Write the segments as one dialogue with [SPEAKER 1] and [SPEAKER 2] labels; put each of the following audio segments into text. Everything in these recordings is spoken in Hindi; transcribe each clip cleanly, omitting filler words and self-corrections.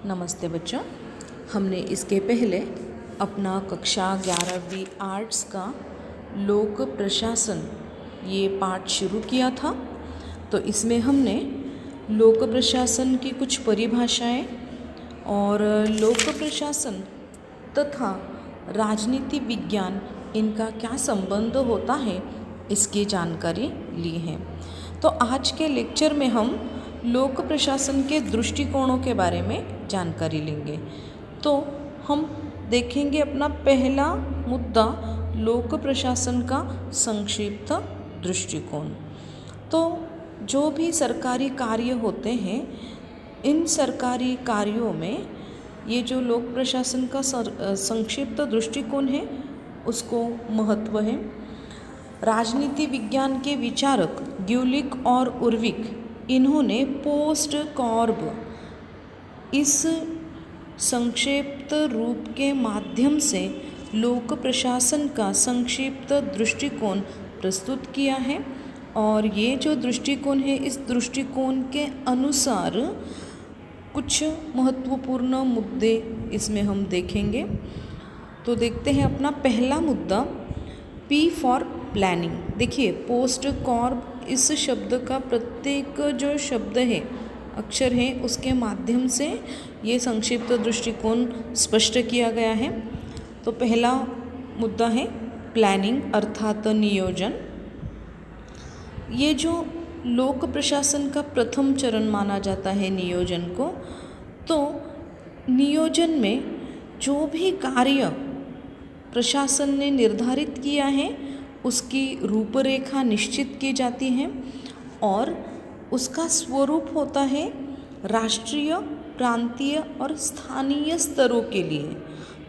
[SPEAKER 1] नमस्ते बच्चों। हमने इसके पहले अपना कक्षा 11वीं आर्ट्स का लोक प्रशासन ये पाठ शुरू किया था। तो इसमें हमने लोक प्रशासन की कुछ परिभाषाएं और लोक प्रशासन तथा राजनीति विज्ञान इनका क्या संबंध होता है इसकी जानकारी ली है। तो आज के लेक्चर में हम लोक प्रशासन के दृष्टिकोणों के बारे में जानकारी लेंगे। तो हम देखेंगे अपना पहला मुद्दा लोक प्रशासन का संक्षिप्त दृष्टिकोण। तो जो भी सरकारी कार्य होते हैं, इन सरकारी कार्यों में ये जो लोक प्रशासन का संक्षिप्त दृष्टिकोण है उसको महत्व है। राजनीति विज्ञान के विचारक ग्यूलिक और उर्विक इन्होंने पोस्ट कॉर्ब इस संक्षिप्त रूप के माध्यम से लोक प्रशासन का संक्षिप्त दृष्टिकोण प्रस्तुत किया है। और ये जो दृष्टिकोण है, इस दृष्टिकोण के अनुसार कुछ महत्वपूर्ण मुद्दे इसमें हम देखेंगे। तो देखते हैं अपना पहला मुद्दा, पी फॉर प्लानिंग। देखिए, पोस्ट कॉर्ब इस शब्द का प्रत्येक जो शब्द है, अक्षर है, उसके माध्यम से ये संक्षिप्त दृष्टिकोण स्पष्ट किया गया है। तो पहला मुद्दा है प्लानिंग अर्थात नियोजन। ये जो लोक प्रशासन का प्रथम चरण माना जाता है नियोजन को, तो नियोजन में जो भी कार्य प्रशासन ने निर्धारित किया है उसकी रूपरेखा निश्चित की जाती है और उसका स्वरूप होता है राष्ट्रीय, प्रांतीय और स्थानीय स्तरों के लिए।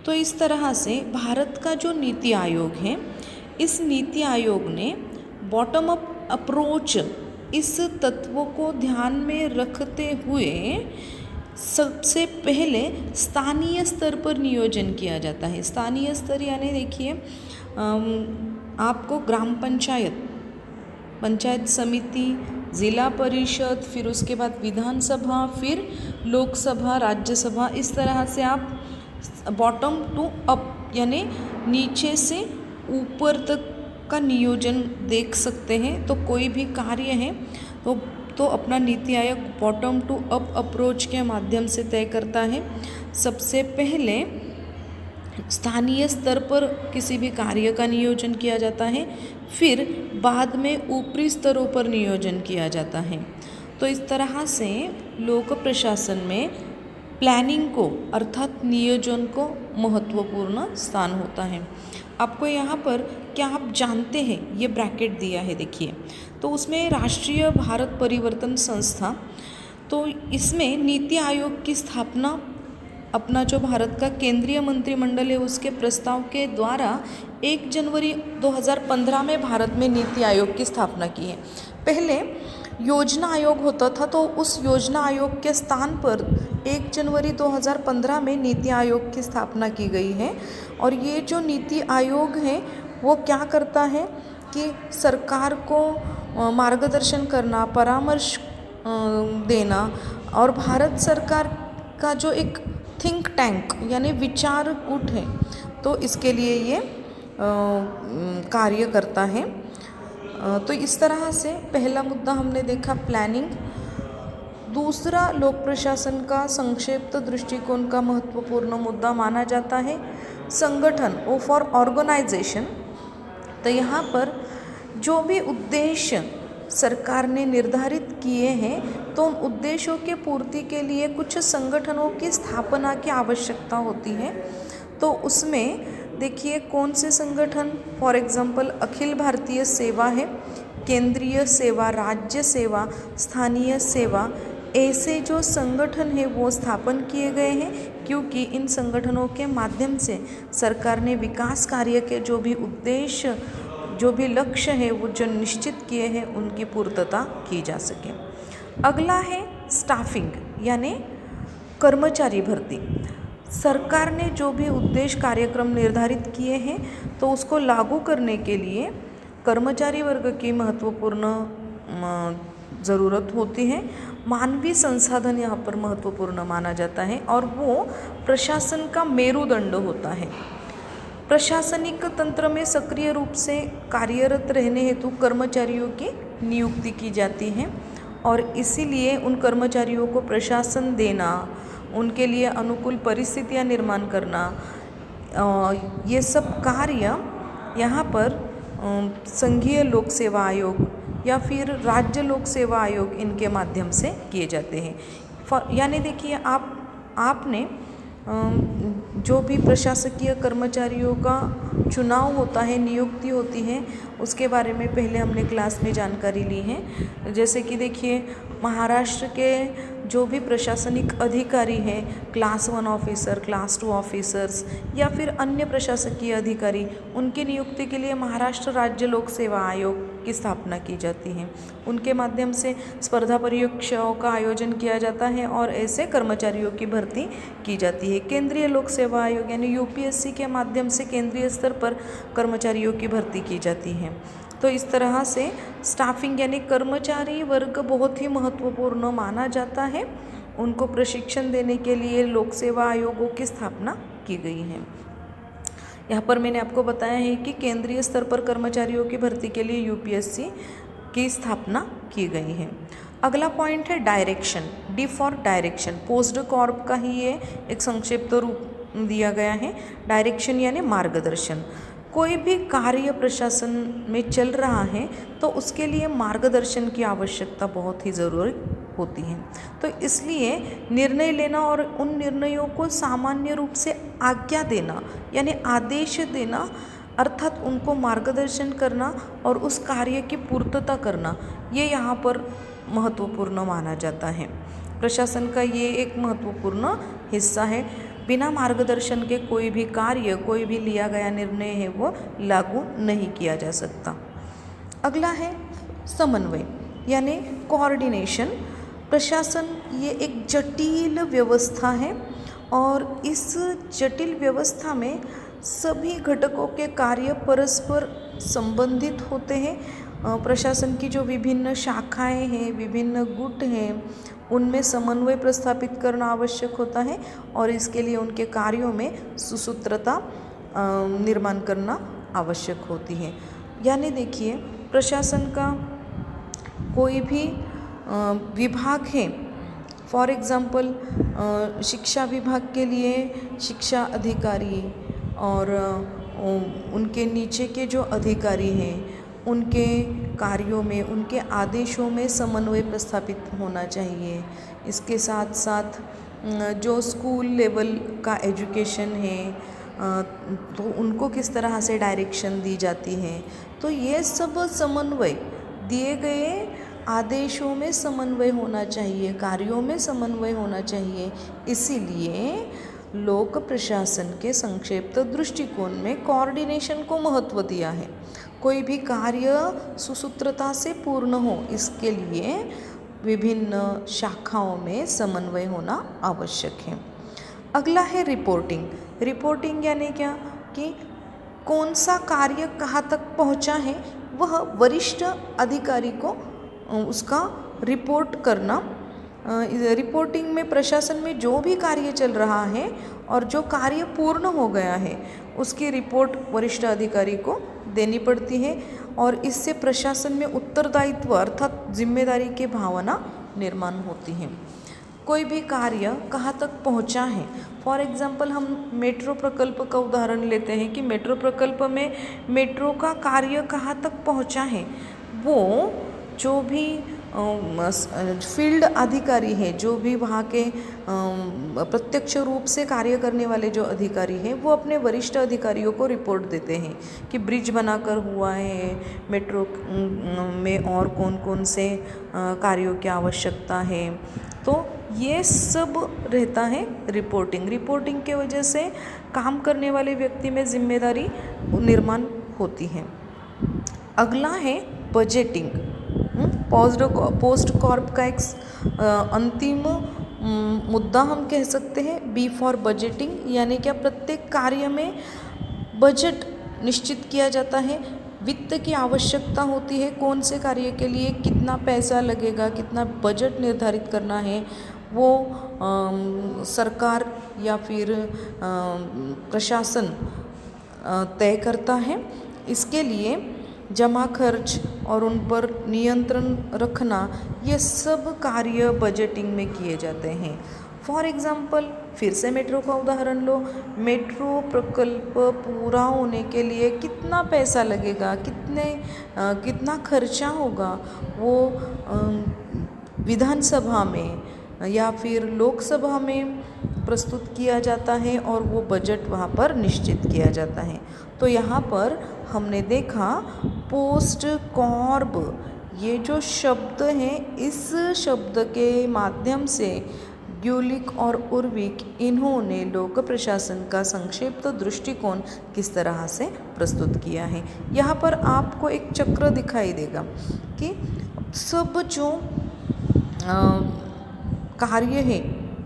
[SPEAKER 1] तो इस तरह से भारत का जो नीति आयोग है, इस नीति आयोग ने बॉटम अप अप्रोच इस तत्व को ध्यान में रखते हुए सबसे पहले स्थानीय स्तर पर नियोजन किया जाता है। स्थानीय स्तर यानी देखिए, आपको ग्राम पंचायत, पंचायत समिति, ज़िला परिषद, फिर उसके बाद विधानसभा, फिर लोकसभा, राज्यसभा, इस तरह से आप बॉटम टू अप यानी नीचे से ऊपर तक का नियोजन देख सकते हैं। तो कोई भी कार्य है तो अपना NITI Aayog bottom to up approach के माध्यम से तय करता है। सबसे पहले स्थानीय स्तर पर किसी भी कार्य का नियोजन किया जाता है, फिर बाद में ऊपरी स्तरों पर नियोजन किया जाता है। तो इस तरह से लोक प्रशासन में प्लानिंग को अर्थात नियोजन को महत्वपूर्ण स्थान होता है। आपको यहाँ पर क्या आप जानते हैं, ये ब्रैकेट दिया है देखिए, तो उसमें राष्ट्रीय भारत परिवर्तन संस्था, तो इसमें नीति आयोग की स्थापना अपना जो भारत का केंद्रीय मंत्रिमंडल है उसके प्रस्ताव के द्वारा 1 जनवरी 2015 में भारत में नीति आयोग की स्थापना की है। पहले योजना आयोग होता था, तो उस योजना आयोग के स्थान पर 1 जनवरी 2015 में नीति आयोग की स्थापना की गई है। और ये जो नीति आयोग है वो क्या करता है कि सरकार को मार्गदर्शन करना, परामर्श देना, और भारत सरकार का जो एक थिंक टैंक यानी विचार कूट है, तो इसके लिए ये कार्य करता है। तो इस तरह से पहला मुद्दा हमने देखा प्लानिंग। दूसरा लोक प्रशासन का संक्षिप्त दृष्टिकोण का महत्वपूर्ण मुद्दा माना जाता है संगठन, ओ फॉर ऑर्गेनाइजेशन। तो यहाँ पर जो भी उद्देश्य सरकार ने निर्धारित किए हैं, तो उन उद्देश्यों के पूर्ति के लिए कुछ संगठनों की स्थापना की आवश्यकता होती है। तो उसमें देखिए कौन से संगठन, फॉर एग्जांपल अखिल भारतीय सेवा है, केंद्रीय सेवा, राज्य सेवा, स्थानीय सेवा, ऐसे जो संगठन है वो स्थापन किए गए हैं, क्योंकि इन संगठनों के माध्यम से सरकार ने विकास कार्य के जो भी उद्देश्य, जो भी लक्ष्य है वो जो निश्चित किए हैं उनकी पूर्तता की जा सके। अगला है स्टाफिंग यानी कर्मचारी भर्ती। सरकार ने जो भी उद्देश्य कार्यक्रम निर्धारित किए हैं तो उसको लागू करने के लिए कर्मचारी वर्ग की महत्वपूर्ण ज़रूरत होती है। मानवीय संसाधन यहाँ पर महत्वपूर्ण माना जाता है और वो प्रशासन का मेरुदंड होता है। प्रशासनिक तंत्र में सक्रिय रूप से कार्यरत रहने हेतु कर्मचारियों की नियुक्ति की जाती है और इसीलिए उन कर्मचारियों को प्रशासन देना, उनके लिए अनुकूल परिस्थितियाँ निर्माण करना, ये सब कार्य यहाँ पर संघीय लोक सेवा आयोग या फिर राज्य लोक सेवा आयोग इनके माध्यम से किए जाते हैं। यानी देखिए आपने जो भी प्रशासकीय कर्मचारियों का चुनाव होता है, नियुक्ति होती है, उसके बारे में पहले हमने क्लास में जानकारी ली है। जैसे कि देखिए महाराष्ट्र के जो भी प्रशासनिक अधिकारी हैं, क्लास 1 ऑफिसर, क्लास 2 ऑफिसर्स या फिर अन्य प्रशासकीय अधिकारी, उनकी नियुक्ति के लिए महाराष्ट्र राज्य लोक सेवा आयोग की स्थापना की जाती है। उनके माध्यम से स्पर्धा परीक्षाओं का आयोजन किया जाता है और ऐसे कर्मचारियों की भर्ती की जाती है। केंद्रीय लोक सेवा आयोग यानी यूपीएससी के माध्यम से केंद्रीय स्तर पर कर्मचारियों की भर्ती की जाती है। तो इस तरह से स्टाफिंग यानी कर्मचारी वर्ग बहुत ही महत्वपूर्ण माना जाता है। उनको प्रशिक्षण देने के लिए लोक सेवा आयोगों की स्थापना की गई है। यहाँ पर मैंने आपको बताया है कि केंद्रीय स्तर पर कर्मचारियों की भर्ती के लिए यूपीएससी की स्थापना की गई है। अगला पॉइंट है direction, D for direction. Post Corp का ही ये एक संक्षिप्त रूप दिया गया है। डायरेक्शन यानी मार्गदर्शन। कोई भी कार्य प्रशासन में चल रहा है तो उसके लिए मार्गदर्शन की आवश्यकता बहुत ही ज़रूरी होती है। तो इसलिए निर्णय लेना और उन निर्णयों को सामान्य रूप से आज्ञा देना यानी आदेश देना, अर्थात उनको मार्गदर्शन करना और उस कार्य की पूर्तता करना, ये यहाँ पर महत्वपूर्ण माना जाता है। प्रशासन का ये एक महत्वपूर्ण हिस्सा है। बिना मार्गदर्शन के कोई भी कार्य, कोई भी लिया गया निर्णय है वो लागू नहीं किया जा सकता। अगला है समन्वय यानी कोऑर्डिनेशन। प्रशासन ये एक जटिल व्यवस्था है और इस जटिल व्यवस्था में सभी घटकों के कार्य परस्पर संबंधित होते हैं। प्रशासन की जो विभिन्न शाखाएं हैं, विभिन्न गुट हैं, उनमें समन्वय प्रस्थापित करना आवश्यक होता है और इसके लिए उनके कार्यों में सुसूत्रता निर्माण करना आवश्यक होती है। यानी देखिए प्रशासन का कोई भी विभाग है, फॉर एग्ज़ाम्पल शिक्षा विभाग के लिए शिक्षा अधिकारी और उनके नीचे के जो अधिकारी हैं उनके कार्यों में, उनके आदेशों में समन्वय प्रस्थापित होना चाहिए। इसके साथ साथ जो स्कूल लेवल का एजुकेशन है तो उनको किस तरह से डायरेक्शन दी जाती है, तो ये सब समन्वय, दिए गए आदेशों में समन्वय होना चाहिए, कार्यों में समन्वय होना चाहिए। इसीलिए लोक प्रशासन के संक्षिप्त दृष्टिकोण में कोऑर्डिनेशन को महत्व दिया है। कोई भी कार्य सुसूत्रता से पूर्ण हो, इसके लिए विभिन्न शाखाओं में समन्वय होना आवश्यक है। अगला है रिपोर्टिंग। रिपोर्टिंग यानी क्या कि कौन सा कार्य कहाँ तक पहुँचा है वह वरिष्ठ अधिकारी को उसका रिपोर्ट करना। रिपोर्टिंग में प्रशासन में जो भी कार्य चल रहा है और जो कार्य पूर्ण हो गया है उसकी रिपोर्ट वरिष्ठ अधिकारी को देनी पड़ती है और इससे प्रशासन में उत्तरदायित्व अर्थात जिम्मेदारी की भावना निर्माण होती है। कोई भी कार्य कहाँ तक पहुँचा है, फॉर एग्ज़ाम्पल हम मेट्रो प्रकल्प का उदाहरण लेते हैं कि मेट्रो प्रकल्प में मेट्रो का कार्य कहाँ तक पहुँचा है, वो जो भी फील्ड अधिकारी हैं, जो भी वहाँ के प्रत्यक्ष रूप से कार्य करने वाले जो अधिकारी हैं वो अपने वरिष्ठ अधिकारियों को रिपोर्ट देते हैं कि ब्रिज बनाकर हुआ है, मेट्रो में और कौन कौन से कार्यों की आवश्यकता है। तो ये सब रहता है रिपोर्टिंग। रिपोर्टिंग के वजह से काम करने वाले व्यक्ति में जिम्मेदारी निर्माण होती है। अगला है बजटिंग। पोस्ट कॉर्प का एक अंतिम मुद्दा हम कह सकते हैं बी फॉर बजटिंग, यानी क्या प्रत्येक कार्य में बजट निश्चित किया जाता है, वित्त की आवश्यकता होती है, कौन से कार्य के लिए कितना पैसा लगेगा, कितना बजट निर्धारित करना है, वो सरकार या फिर प्रशासन तय करता है। इसके लिए जमा खर्च और उन पर नियंत्रण रखना, ये सब कार्य बजटिंग में किए जाते हैं। फॉर एग्ज़ाम्पल, फिर से मेट्रो का उदाहरण लो। मेट्रो प्रकल्प पूरा होने के लिए कितना पैसा लगेगा, कितना खर्चा होगा, वो विधानसभा में या फिर लोकसभा में प्रस्तुत किया जाता है और वो बजट वहाँ पर निश्चित किया जाता है। तो यहाँ पर हमने देखा पोस्ट कॉर्ब, ये जो शब्द है, इस शब्द के माध्यम से ग्यूलिक और उर्विक, इन्होंने लोक प्रशासन का संक्षिप्त दृष्टिकोण किस तरह से प्रस्तुत किया है। यहाँ पर आपको एक चक्र दिखाई देगा कि सब जो कार्य है,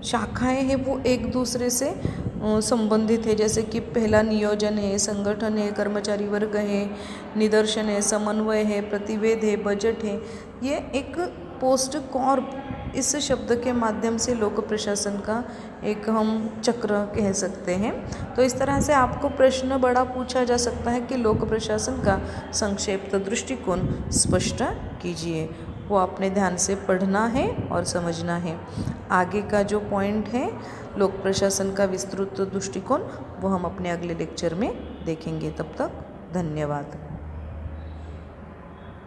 [SPEAKER 1] शाखाएं हैं, वो एक दूसरे से संबंधित है। जैसे कि पहला नियोजन है, संगठन है, कर्मचारी वर्ग है, निदर्शन है, समन्वय है, प्रतिवेद है, बजट है। ये एक पोस्ट कॉर्प, इस शब्द के माध्यम से लोक प्रशासन का एक हम चक्र कह सकते हैं। तो इस तरह से आपको प्रश्न बड़ा पूछा जा सकता है कि लोक प्रशासन का संक्षिप्त दृष्टिकोण स्पष्ट कीजिए। वो आपने ध्यान से पढ़ना है और समझना है। आगे का जो पॉइंट है लोक प्रशासन का विस्तृत दृष्टिकोण, वो हम अपने अगले लेक्चर में देखेंगे। तब तक धन्यवाद।